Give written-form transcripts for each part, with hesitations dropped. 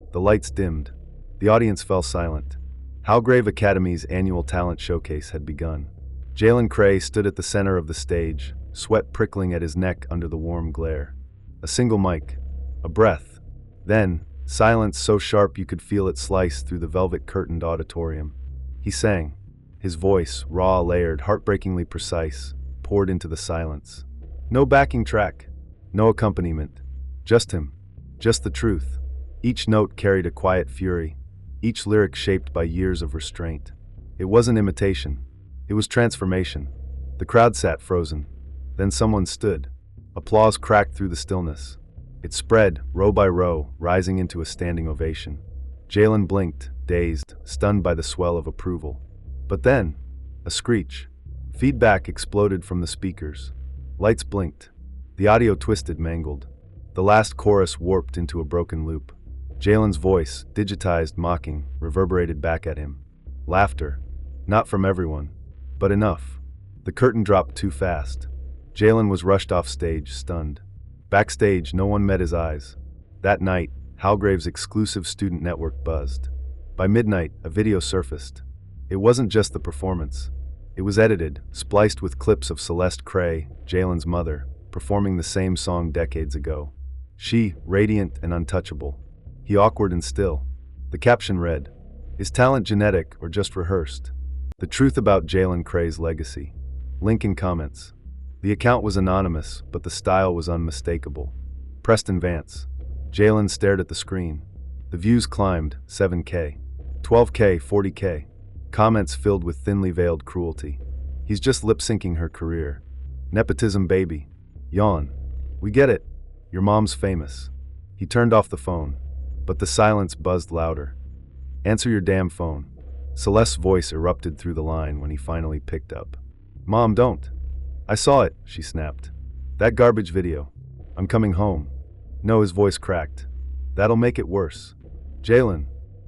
The lights dimmed. The audience fell silent. Halgrave Academy's annual talent showcase had begun. Jalen Cray stood at the center of the stage, sweat prickling at his neck under the warm glare. A single mic. A breath. Then, silence so sharp you could feel it slice through the velvet-curtained auditorium. He sang. His voice, raw, layered, heartbreakingly precise, poured into the silence. No backing track. No accompaniment. Just him. Just the truth. Each note carried a quiet fury, each lyric shaped by years of restraint. It wasn't imitation. It was transformation. The crowd sat frozen. Then someone stood. Applause cracked through the stillness. It spread, row by row, rising into a standing ovation. Jalen blinked, dazed, stunned by the swell of approval. But then, a screech. Feedback exploded from the speakers. Lights blinked. The audio twisted, mangled. The last chorus warped into a broken loop. Jalen's voice, digitized, mocking, reverberated back at him. Laughter. Not from everyone, but enough. The curtain dropped too fast. Jalen was rushed off stage, stunned. Backstage, no one met his eyes. That night, Halgrave's exclusive student network buzzed. By midnight, a video surfaced. It wasn't just the performance. It was edited, spliced with clips of Celeste Cray, Jalen's mother, performing the same song decades ago. She, radiant and untouchable. He awkward and still. The caption read, "Is talent genetic or just rehearsed?" The truth about Jalen Cray's legacy. Link in comments. The account was anonymous, but the style was unmistakable. Preston Vance. Jalen stared at the screen. The views climbed, 7K. 12K, 40K. Comments filled with thinly veiled cruelty. He's just lip-syncing her career. Nepotism baby. Yawn. We get it. Your mom's famous. He turned off the phone, but the silence buzzed louder. Answer your damn phone. Celeste's voice erupted through the line when he finally picked up. Mom, don't. I saw it, she snapped. That garbage video. I'm coming home. No, his voice cracked. That'll make it worse. Jalen.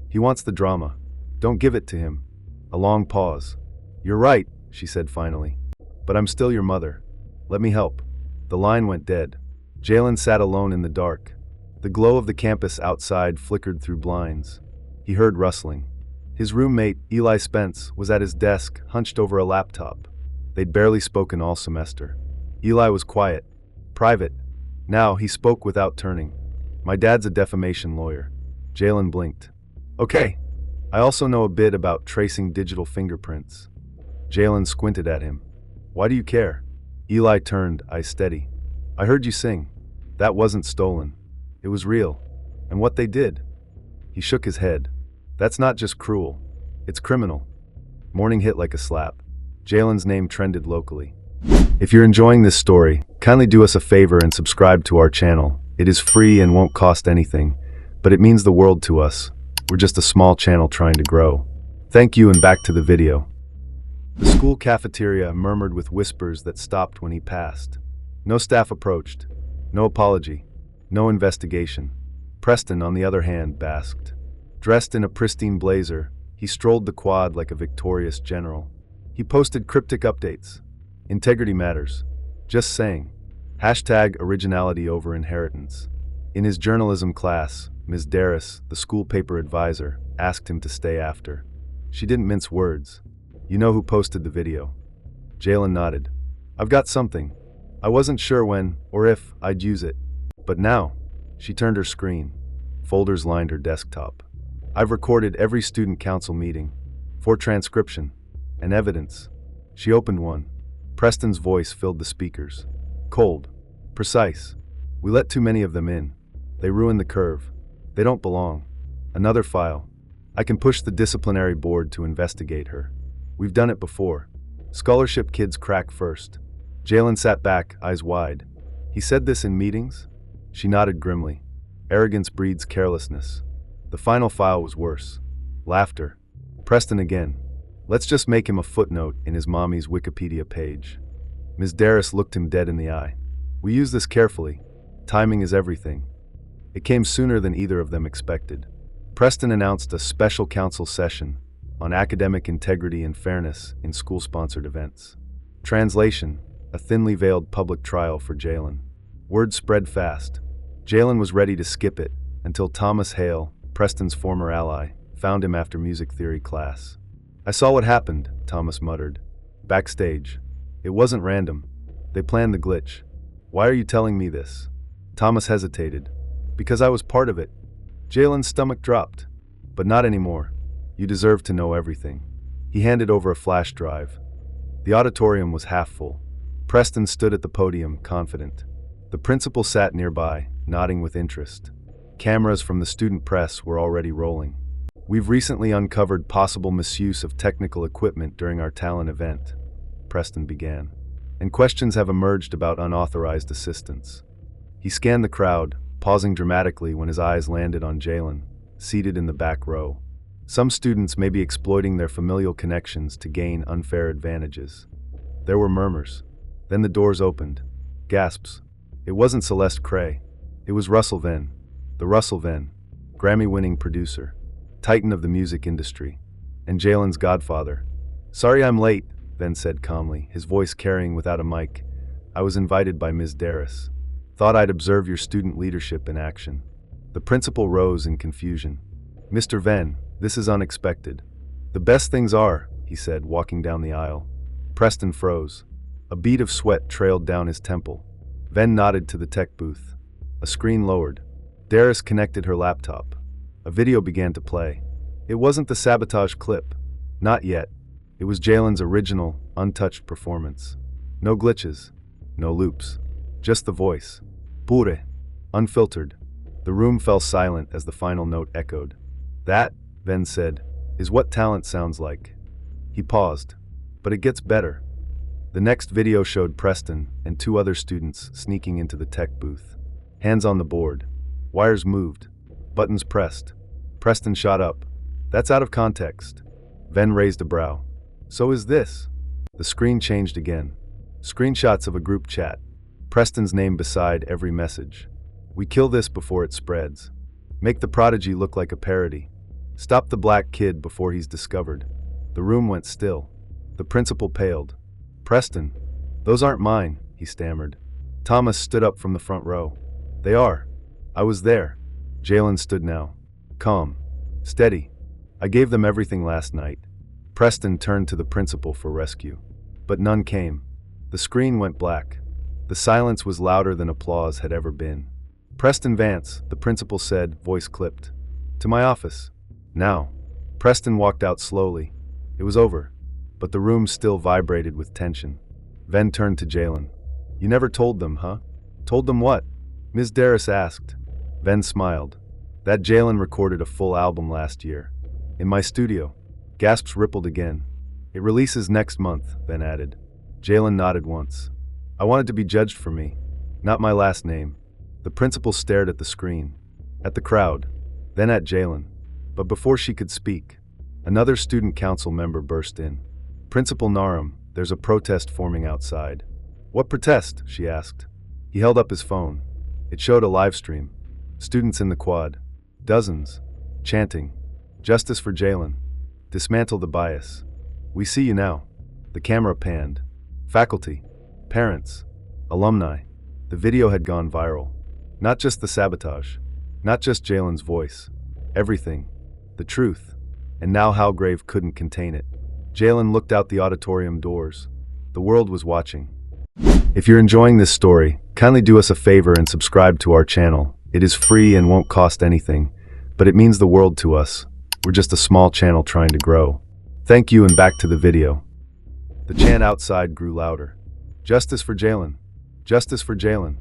He wants the drama. Don't give it to him. A long pause. You're right, she said finally. But I'm still your mother. Let me help. The line went dead. Jalen sat alone in the dark. The glow of the campus outside flickered through blinds. He heard rustling. His roommate, Eli Spence, was at his desk, hunched over a laptop. They'd barely spoken all semester. Eli was quiet, private. Now he spoke without turning. My dad's a defamation lawyer. Jalen blinked. Okay. I also know a bit about tracing digital fingerprints. Jalen squinted at him. Why do you care? Eli turned, eyes steady. I heard you sing. That wasn't stolen. It was real. And what they did? He shook his head. That's not just cruel. It's criminal. Morning hit like a slap. Jalen's name trended locally. If you're enjoying this story, kindly do us a favor and subscribe to our channel. It is free and won't cost anything, but it means the world to us. We're just a small channel trying to grow. Thank you, and back to the video. The school cafeteria murmured with whispers that stopped when he passed. No staff approached. No apology. No investigation. Preston, on the other hand, basked. Dressed in a pristine blazer, he strolled the quad like a victorious general. He posted cryptic updates. Integrity matters. Just saying. #originality over inheritance. In his journalism class, Ms. Darris, the school paper advisor, asked him to stay after. She didn't mince words. You know who posted the video? Jalen nodded. I've got something. I wasn't sure when, or if, I'd use it. But now, she turned her screen. Folders lined her desktop. I've recorded every student council meeting. For transcription. And evidence. She opened one. Preston's voice filled the speakers. Cold. Precise. We let too many of them in. They ruin the curve. They don't belong. Another file. I can push the disciplinary board to investigate her. We've done it before. Scholarship kids crack first. Jalen sat back, eyes wide. He said this in meetings? She nodded grimly. Arrogance breeds carelessness. The final file was worse. Laughter. Preston again. Let's just make him a footnote in his mommy's Wikipedia page. Ms. Darris looked him dead in the eye. We use this carefully. Timing is everything. It came sooner than either of them expected. Preston announced a special council session on academic integrity and fairness in school-sponsored events. Translation, a thinly veiled public trial for Jalen. Word spread fast. Jalen was ready to skip it until Thomas Hale, Preston's former ally, found him after music theory class. I saw what happened, Thomas muttered. Backstage. It wasn't random. They planned the glitch. Why are you telling me this? Thomas hesitated. Because I was part of it. Jalen's stomach dropped. But not anymore. You deserve to know everything. He handed over a flash drive. The auditorium was half full. Preston stood at the podium, confident. The principal sat nearby, nodding with interest. Cameras from the student press were already rolling. We've recently uncovered possible misuse of technical equipment during our talent event, Preston began. And questions have emerged about unauthorized assistance. He scanned the crowd, pausing dramatically when his eyes landed on Jalen, seated in the back row. Some students may be exploiting their familial connections to gain unfair advantages. There were murmurs. Then the doors opened. Gasps. It wasn't Celeste Cray. It was Russell Venn. The Russell Venn, Grammy-winning producer, titan of the music industry, and Jalen's godfather. Sorry I'm late, Venn said calmly, his voice carrying without a mic. I was invited by Ms. Darris. Thought I'd observe your student leadership in action. The principal rose in confusion. Mr. Venn, this is unexpected. The best things are, he said, walking down the aisle. Preston froze. A bead of sweat trailed down his temple. Venn nodded to the tech booth. A screen lowered. Darris connected her laptop. A video began to play. It wasn't the Sabotage clip. Not yet. It was Jalen's original, untouched performance. No glitches. No loops. Just the voice. Pure. Unfiltered. The room fell silent as the final note echoed. That, Venn said, is what talent sounds like. He paused. But it gets better. The next video showed Preston and two other students sneaking into the tech booth. Hands on the board. Wires moved. Buttons pressed. Preston shot up. That's out of context. Venn raised a brow. So is this. The screen changed again. Screenshots of a group chat. Preston's name beside every message. We kill this before it spreads. Make the prodigy look like a parody. Stop the black kid before he's discovered. The room went still. The principal paled. Preston, those aren't mine, he stammered. Thomas stood up from the front row. They are. I was there. Jalen stood now. Calm. Steady. I gave them everything last night. Preston turned to the principal for rescue. But none came. The screen went black. The silence was louder than applause had ever been. Preston Vance, the principal said, voice clipped. To my office. Now. Preston walked out slowly. It was over. But the room still vibrated with tension. Venn turned to Jalen. You never told them, huh? Told them what? Ms. Darris asked. Venn smiled. That Jalen recorded a full album last year. In my studio. Gasps rippled again. It releases next month, Venn added. Jalen nodded once. I wanted to be judged for me. Not my last name. The principal stared at the screen. At the crowd. Then at Jalen. But before she could speak, another student council member burst in. Principal Narum, there's a protest forming outside. What protest? She asked. He held up his phone. It showed a live stream. Students in the quad. Dozens. Chanting. Justice for Jalen. Dismantle the bias. We see you now. The camera panned. Faculty. Parents. Alumni. The video had gone viral. Not just the sabotage. Not just Jalen's voice. Everything. The truth. And now Halgrave couldn't contain it. Jalen looked out the auditorium doors. The world was watching. If you're enjoying this story, kindly do us a favor and subscribe to our channel. It is free and won't cost anything, but it means the world to us. We're just a small channel trying to grow. Thank you, and back to the video. The chant outside grew louder. Justice for Jalen. Justice for Jalen.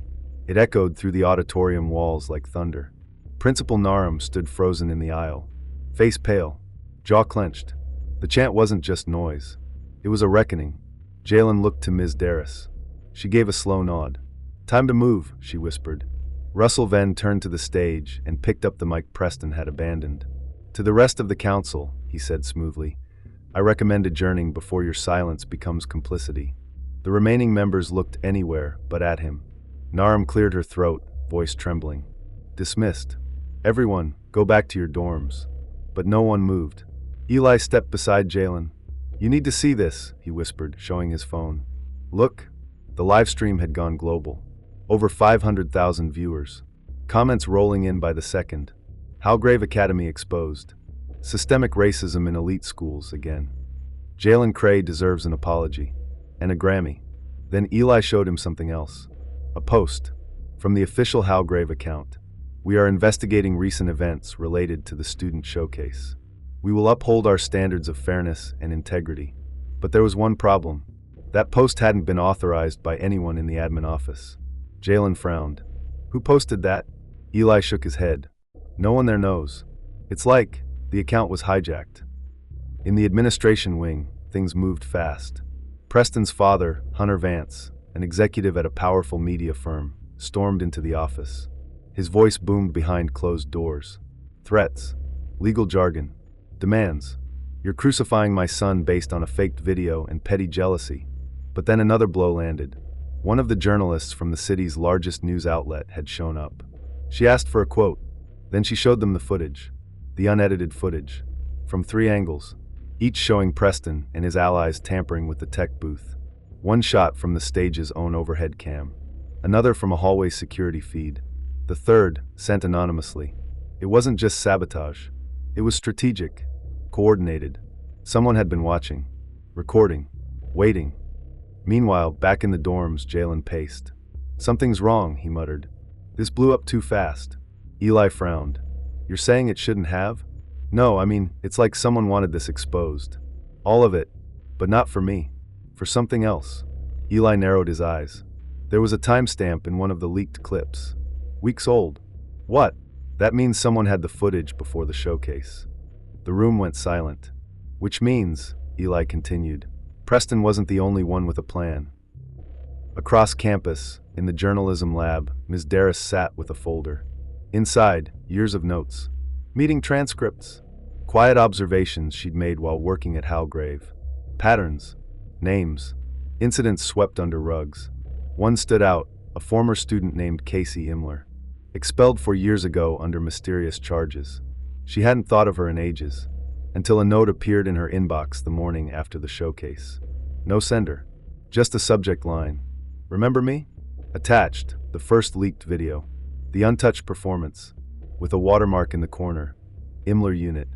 It echoed through the auditorium walls like thunder. Principal Narum stood frozen in the aisle. Face pale. Jaw clenched. The chant wasn't just noise. It was a reckoning. Jalen looked to Ms. Darris. She gave a slow nod. Time to move, she whispered. Russell Venn turned to the stage and picked up the mic Preston had abandoned. To the rest of the council, he said smoothly, I recommend adjourning before your silence becomes complicity. The remaining members looked anywhere but at him. Narum cleared her throat, voice trembling. Dismissed. Everyone, go back to your dorms. But no one moved. Eli stepped beside Jalen. You need to see this, he whispered, showing his phone. Look. The live stream had gone global. Over 500,000 viewers. Comments rolling in by the second. Halgrave Academy exposed. Systemic racism in elite schools again. Jalen Cray deserves an apology. And a Grammy. Then Eli showed him something else. A post. From the official Halgrave account. We are investigating recent events related to the student showcase. We will uphold our standards of fairness and integrity. But there was one problem. That post hadn't been authorized by anyone in the admin office. Jalen frowned. Who posted that? Eli shook his head. No one there knows. It's like the account was hijacked. In the administration wing, things moved fast. Preston's father, Hunter Vance, an executive at a powerful media firm, stormed into the office. His voice boomed behind closed doors. Threats, legal jargon, demands. You're crucifying my son based on a faked video and petty jealousy. But then another blow landed. One of the journalists from the city's largest news outlet had shown up. She asked for a quote. Then she showed them the footage. The unedited footage. From 3 angles. Each showing Preston and his allies tampering with the tech booth. One shot from the stage's own overhead cam. Another from a hallway security feed. The third, sent anonymously. It wasn't just sabotage. It was strategic. Coordinated. Someone had been watching. Recording. Waiting. Meanwhile, back in the dorms, Jalen paced. Something's wrong, he muttered. This blew up too fast. Eli frowned. You're saying it shouldn't have? No, I mean, it's like someone wanted this exposed. All of it. But not for me. For something else. Eli narrowed his eyes. There was a timestamp in one of the leaked clips. Weeks old. What? That means someone had the footage before the showcase. The room went silent. Which means, Eli continued, Preston wasn't the only one with a plan. Across campus, in the journalism lab, Ms. Darris sat with a folder. Inside, years of notes. Meeting transcripts. Quiet observations she'd made while working at Halgrave. Patterns. Names. Incidents swept under rugs. One stood out, a former student named Casey Imler. Expelled 4 years ago under mysterious charges. She hadn't thought of her in ages, until a note appeared in her inbox the morning after the showcase. No sender. Just a subject line. Remember me? Attached, the first leaked video. The untouched performance, with a watermark in the corner. Imler unit.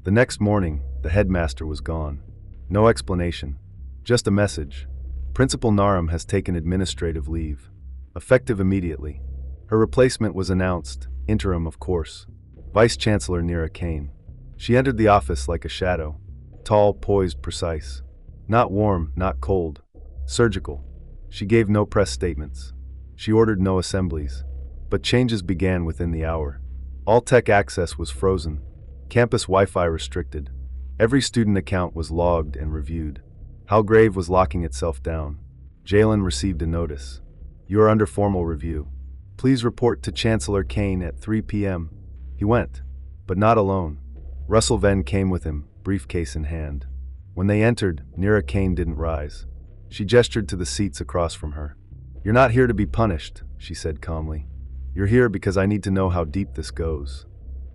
The next morning, the headmaster was gone. No explanation. Just a message. Principal Naram has taken administrative leave. Effective immediately. Her replacement was announced, interim of course. Vice Chancellor Nira Kane. She entered the office like a shadow. Tall, poised, precise. Not warm, not cold. Surgical. She gave no press statements. She ordered no assemblies. But changes began within the hour. All tech access was frozen. Campus Wi-Fi restricted. Every student account was logged and reviewed. Halgrave was locking itself down. Jalen received a notice. You are under formal review. Please report to Chancellor Kane at 3 p.m. He went, but not alone. Russell Venn came with him, briefcase in hand. When they entered, Nira Kane didn't rise. She gestured to the seats across from her. You're not here to be punished, she said calmly. You're here because I need to know how deep this goes.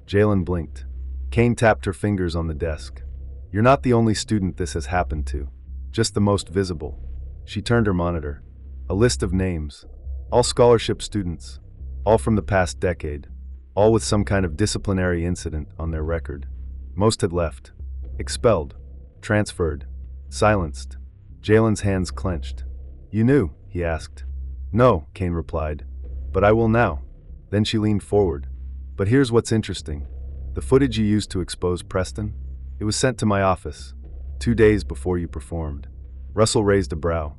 Jalen blinked. Kane tapped her fingers on the desk. You're not the only student this has happened to. Just the most visible. She turned her monitor. A list of names. All scholarship students. All from the past decade. All with some kind of disciplinary incident on their record. Most had left. Expelled. Transferred. Silenced. Jalen's hands clenched. You knew, he asked. No, Kane replied. But I will now. Then she leaned forward. But here's what's interesting. The footage you used to expose Preston? It was sent to my office. 2 days before you performed. Russell raised a brow.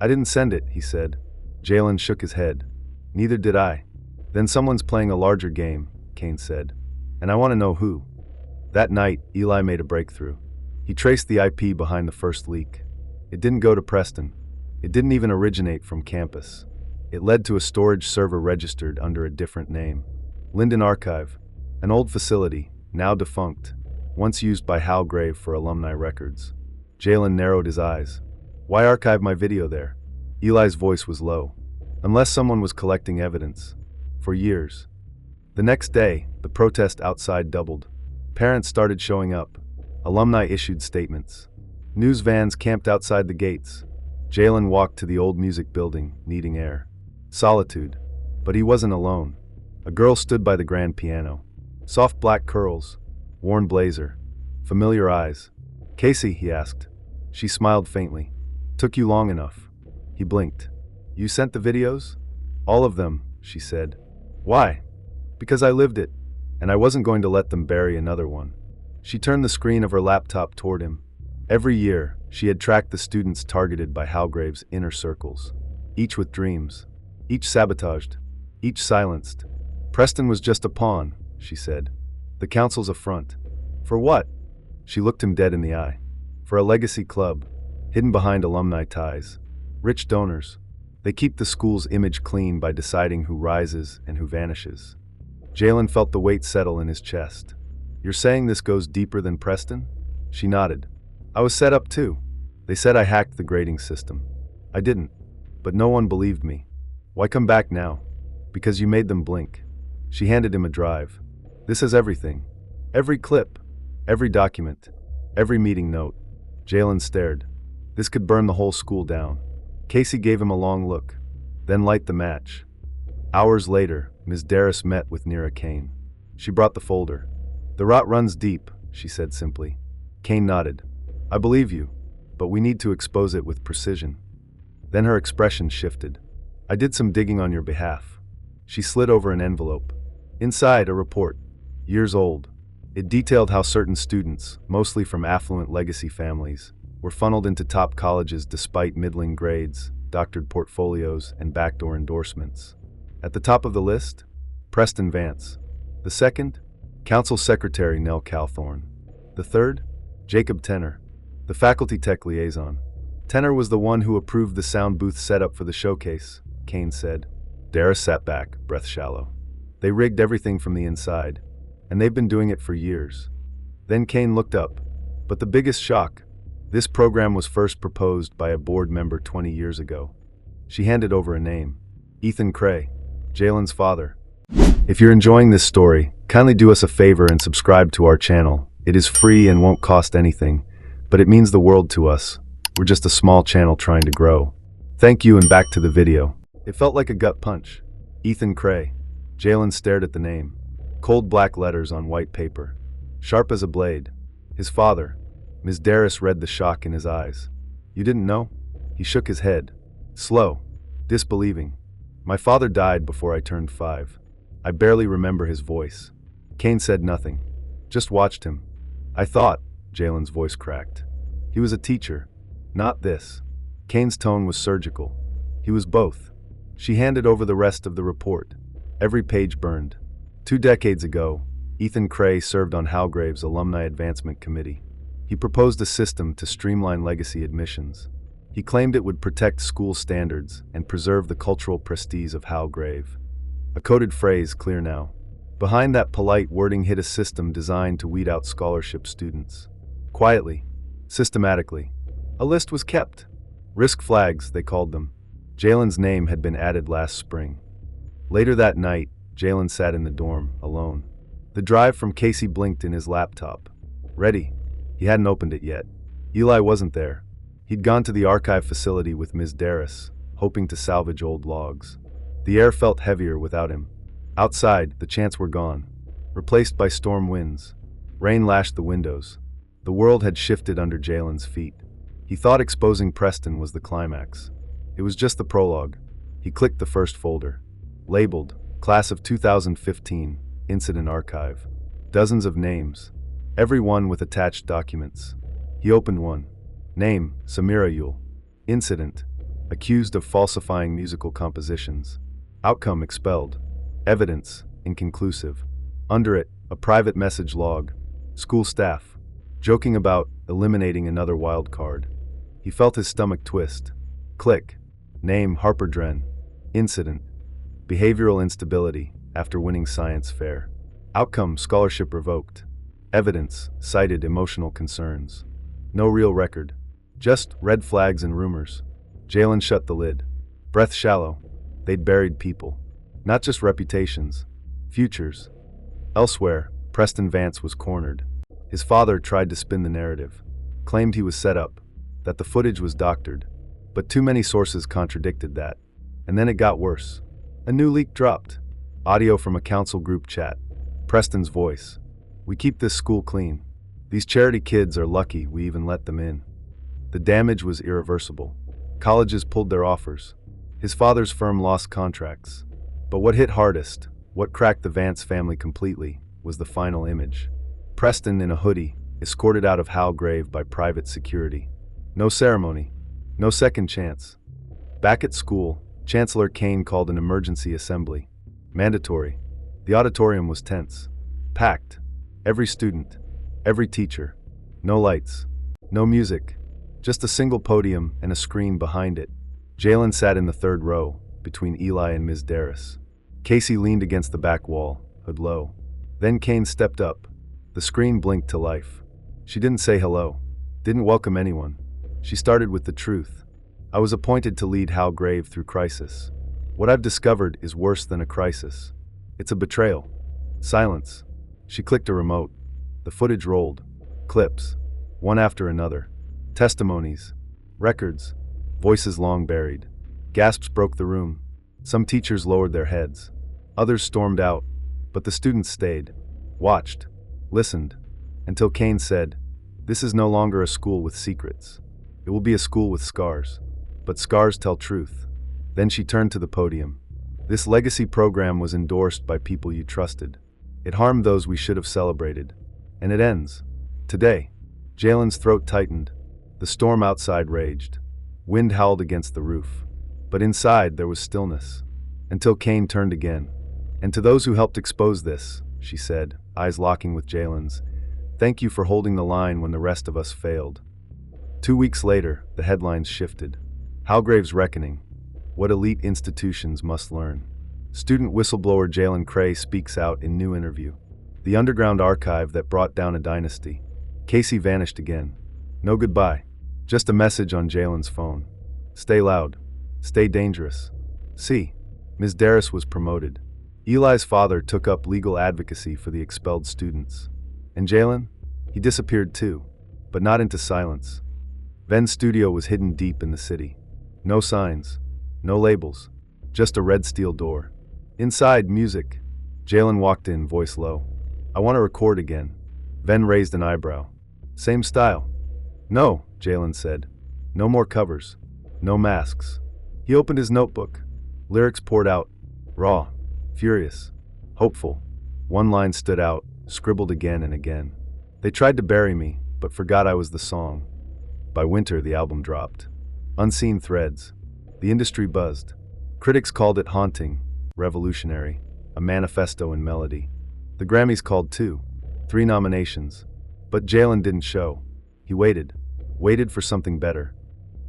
I didn't send it, he said. Jalen shook his head. Neither did I. Then someone's playing a larger game, Kane said. And I want to know who. That night, Eli made a breakthrough. He traced the IP behind the first leak. It didn't go to Preston. It didn't even originate from campus. It led to a storage server registered under a different name. Linden Archive, an old facility, now defunct, once used by Halgrave for alumni records. Jalen narrowed his eyes. Why archive my video there? Eli's voice was low. Unless someone was collecting evidence. For years. The next day, the protest outside doubled. Parents started showing up. Alumni issued statements. News vans camped outside the gates. Jalen walked to the old music building, needing air. Solitude. But he wasn't alone. A girl stood by the grand piano. Soft black curls, worn blazer, familiar eyes. "Casey," he asked. She smiled faintly. "Took you long enough." He blinked. "You sent the videos?" "All of them," she said. "Why?" "Because I lived it, and I wasn't going to let them bury another one." She turned the screen of her laptop toward him. Every year, she had tracked the students targeted by Halgrave's inner circles. Each with dreams. Each sabotaged. Each silenced. "Preston was just a pawn," she said. "The council's a front." "For what?" She looked him dead in the eye. "For a legacy club, hidden behind alumni ties. Rich donors. They keep the school's image clean by deciding who rises and who vanishes." Jalen felt the weight settle in his chest. "You're saying this goes deeper than Preston?" She nodded. "I was set up too. They said I hacked the grading system. I didn't. But no one believed me. Why come back now? Because you made them blink." She handed him a drive. "This is everything. Every clip. Every document. Every meeting note." Jalen stared. This could burn the whole school down. Casey gave him a long look. Then light the match. Hours later, Ms. Darris met with Nira Kane. She brought the folder. "The rot runs deep," she said simply. Kane nodded. "I believe you, but we need to expose it with precision." Then her expression shifted. "I did some digging on your behalf." She slid over an envelope. Inside, a report. Years old. It detailed how certain students, mostly from affluent legacy families, were funneled into top colleges despite middling grades, doctored portfolios, and backdoor endorsements. At the top of the list, Preston Vance. The second, Council Secretary Nell Calthorne. The third, Jacob Tenner, the faculty tech liaison. Tenner was the one who approved the sound booth setup for the showcase, Kane said. Darris sat back, breath shallow. They rigged everything from the inside, and they've been doing it for years. Then Kane looked up. But the biggest shock, this program was first proposed by a board member 20 years ago. She handed over a name. Ethan Cray, Jalen's father. If you're enjoying this story, kindly do us a favor and subscribe to our channel. It is free and won't cost anything, but it means the world to us. We're just a small channel trying to grow. Thank you, and back to the video. It felt like a gut punch. Ethan Cray. Jalen stared at the name. Cold black letters on white paper. Sharp as a blade. His father. Ms. Darris read the shock in his eyes. You didn't know? He shook his head. Slow. Disbelieving. My father died before I turned 5. I barely remember his voice. Kane said nothing. Just watched him. I thought, Jalen's voice cracked. He was a teacher. Not this. Kane's tone was surgical. He was both. She handed over the rest of the report. Every page burned. 2 decades ago, Ethan Cray served on Halgrave's Alumni Advancement Committee. He proposed a system to streamline legacy admissions. He claimed it would protect school standards and preserve the cultural prestige of Halgrave. A coded phrase, clear now. Behind that polite wording hid a system designed to weed out scholarship students. Quietly, systematically. A list was kept. Risk flags, they called them. Jalen's name had been added last spring. Later that night, Jalen sat in the dorm, alone. The drive from Casey blinked in his laptop. Ready. He hadn't opened it yet. Eli wasn't there. He'd gone to the archive facility with Ms. Darris, hoping to salvage old logs. The air felt heavier without him. Outside, the chants were gone, replaced by storm winds. Rain lashed the windows. The world had shifted under Jalen's feet. He thought exposing Preston was the climax. It was just the prologue. He clicked the first folder. Labeled, Class of 2015, Incident Archive. Dozens of names. Every one with attached documents. He opened one. Name, Samira Yule. Incident, accused of falsifying musical compositions. Outcome, expelled. Evidence, inconclusive. Under it, a private message log. School staff, joking about eliminating another wild card. He felt his stomach twist. Click. Name, Harper Dren. Incident, behavioral instability after winning science fair. Outcome, scholarship revoked. Evidence, cited emotional concerns. No real record. Just red flags and rumors. Jalen shut the lid. Breath shallow. They'd buried people. Not just reputations. Futures. Elsewhere, Preston Vance was cornered. His father tried to spin the narrative. Claimed he was set up. That the footage was doctored. But too many sources contradicted that. And then it got worse. A new leak dropped. Audio from a council group chat. Preston's voice. We keep this school clean. These charity kids are lucky we even let them in. The damage was irreversible. Colleges pulled their offers. His father's firm lost contracts. But what hit hardest, what cracked the Vance family completely, was the final image. Preston in a hoodie, escorted out of Halgrave by private security. No ceremony. No second chance. Back at school, Chancellor Kane called an emergency assembly. Mandatory. The auditorium was tense. Packed. Every student. Every teacher. No lights. No music. Just a single podium and a screen behind it. Jalen sat in the third row, between Eli and Ms. Darris. Casey leaned against the back wall, hood low. Then Kane stepped up. The screen blinked to life. She didn't say hello. Didn't welcome anyone. She started with the truth. I was appointed to lead Halgrave through crisis. What I've discovered is worse than a crisis. It's a betrayal. Silence. She clicked a remote. The footage rolled. Clips. One after another. Testimonies. Records. Voices long buried. Gasps broke the room. Some teachers lowered their heads. Others stormed out. But the students stayed. Watched. Listened. Until Kane said, "This is no longer a school with secrets. It will be a school with scars. But scars tell truth." Then she turned to the podium. "This legacy program was endorsed by people you trusted. It harmed those we should have celebrated. And it ends. Today." Jalen's throat tightened. The storm outside raged. Wind howled against the roof. But inside there was stillness. Until Kane turned again. "And to those who helped expose this," she said, eyes locking with Jalen's, "thank you for holding the line when the rest of us failed." 2 weeks later, the headlines shifted. Halgrave's reckoning. What elite institutions must learn. Student whistleblower Jalen Cray speaks out in new interview. The underground archive that brought down a dynasty. Casey vanished again. No goodbye. Just a message on Jalen's phone. Stay loud. Stay dangerous. See, Ms. Darris was promoted. Eli's father took up legal advocacy for the expelled students. And Jalen? He disappeared too, but not into silence. Ven's studio was hidden deep in the city. No signs. No labels. Just a red steel door. Inside, music. Jalen walked in, voice low. "I want to record again." Ven raised an eyebrow. "Same style." "No," Jalen said. "No more covers. No masks." He opened his notebook. Lyrics poured out. Raw. Furious. Hopeful. One line stood out, scribbled again and again. "They tried to bury me, but forgot I was the song." By winter, the album dropped. Unseen threads. The industry buzzed. Critics called it haunting, revolutionary, a manifesto in melody. The Grammys called too. 3 nominations. But Jalen didn't show. He waited. Waited for something better.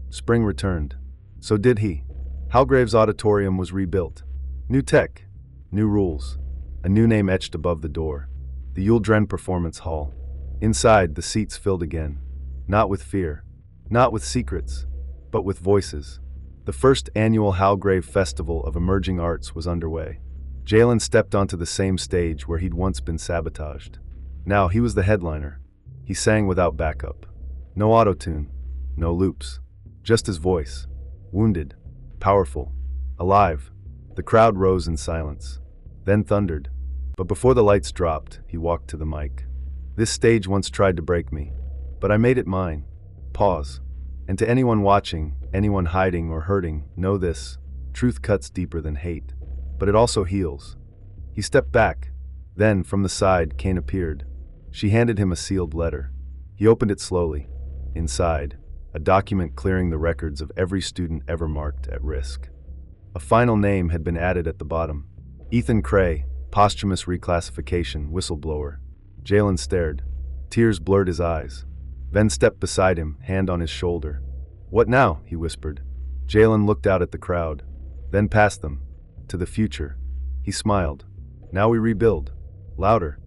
Spring returned. So did he. Halgrave's auditorium was rebuilt. New tech. New rules. A new name etched above the door. The Yuledren Performance Hall. Inside, the seats filled again. Not with fear. Not with secrets. But with voices. The first annual Halgrave Festival of Emerging Arts was underway. Jalen stepped onto the same stage where he'd once been sabotaged. Now he was the headliner. He sang without backup. No auto-tune. No loops. Just his voice. Wounded. Powerful. Alive. The crowd rose in silence. Then thundered. But before the lights dropped, he walked to the mic. "This stage once tried to break me, but I made it mine." Pause. "And to anyone watching, anyone hiding or hurting, know this. Truth cuts deeper than hate. But it also heals." He stepped back. Then, from the side, Kane appeared. She handed him a sealed letter. He opened it slowly. Inside, a document clearing the records of every student ever marked at risk. A final name had been added at the bottom. Ethan Cray, posthumous reclassification, whistleblower. Jalen stared. Tears blurred his eyes. Ven stepped beside him, hand on his shoulder. "What now?" he whispered. Jalen looked out at the crowd, then past them, to the future. He smiled. "Now we rebuild. Louder.